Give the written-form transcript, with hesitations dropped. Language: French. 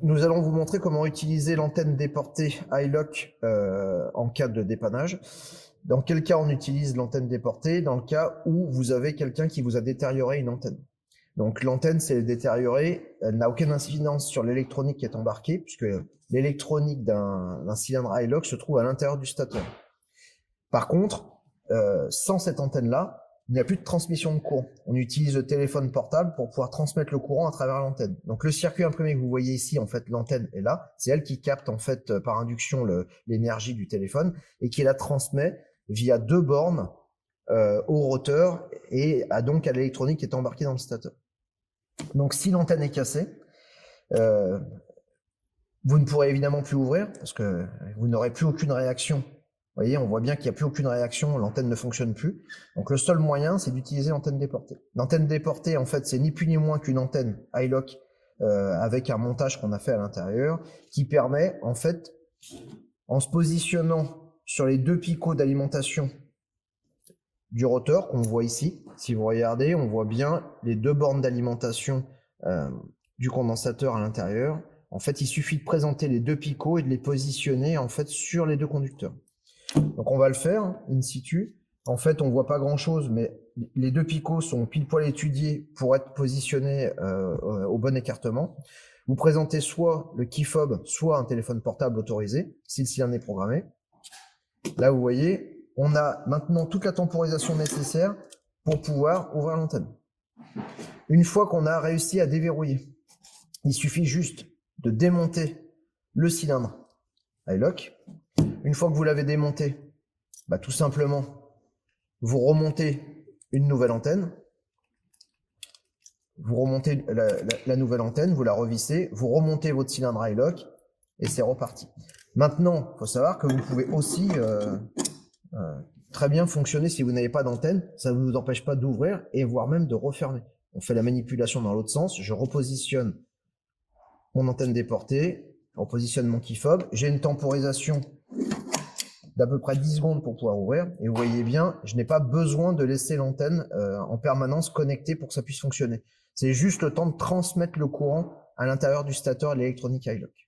Nous allons vous montrer comment utiliser l'antenne déportée iLock en cas de dépannage. Dans quel cas on utilise l'antenne déportée? Dans le cas où vous avez quelqu'un qui vous a détérioré une antenne. Donc l'antenne, si elle est détériorée, elle n'a aucune incidence sur l'électronique qui est embarquée, puisque l'électronique d'un cylindre iLock se trouve à l'intérieur du stateur. Par contre, sans cette antenne-là, il n'y a plus de transmission de courant. On utilise le téléphone portable pour pouvoir transmettre le courant à travers l'antenne. Donc le circuit imprimé que vous voyez ici, en fait, l'antenne est là. C'est elle qui capte en fait par induction l'énergie du téléphone et qui la transmet via 2 bornes au roteur et donc à l'électronique qui est embarquée dans le stateur. Donc si l'antenne est cassée, vous ne pourrez évidemment plus ouvrir parce que vous n'aurez plus aucune réaction. Vous voyez, on voit bien qu'il n'y a plus aucune réaction, l'antenne ne fonctionne plus. Donc le seul moyen, c'est d'utiliser l'antenne déportée. L'antenne déportée, en fait, c'est ni plus ni moins qu'une antenne iLock avec un montage qu'on a fait à l'intérieur, qui permet, en fait, en se positionnant sur les 2 picots d'alimentation du rotor qu'on voit ici, si vous regardez, on voit bien les 2 bornes d'alimentation du condensateur à l'intérieur. En fait, il suffit de présenter les 2 picots et de les positionner en fait sur les 2 conducteurs. Donc on va le faire in situ. En fait, on voit pas grand chose, mais les 2 picots sont pile poil étudiés pour être positionnés au bon écartement. Vous présentez soit le key fob, soit un téléphone portable autorisé, si le cylindre est programmé. Là, vous voyez, on a maintenant toute la temporisation nécessaire pour pouvoir ouvrir l'antenne. Une fois qu'on a réussi à déverrouiller, il suffit juste de démonter le cylindre iLock. Une fois que vous l'avez démonté, tout simplement, vous remontez une nouvelle antenne. Vous remontez la nouvelle antenne, vous la revissez, vous remontez votre cylindre iLock et c'est reparti. Maintenant, il faut savoir que vous pouvez aussi très bien fonctionner si vous n'avez pas d'antenne. Ça ne vous empêche pas d'ouvrir et voire même de refermer. On fait la manipulation dans l'autre sens. Je repositionne mon antenne déportée, je repositionne mon key fob. J'ai une temporisation d'à peu près 10 secondes pour pouvoir ouvrir. Et vous voyez bien, je n'ai pas besoin de laisser l'antenne en permanence connectée pour que ça puisse fonctionner. C'est juste le temps de transmettre le courant à l'intérieur du stateur et l'électronique iLock.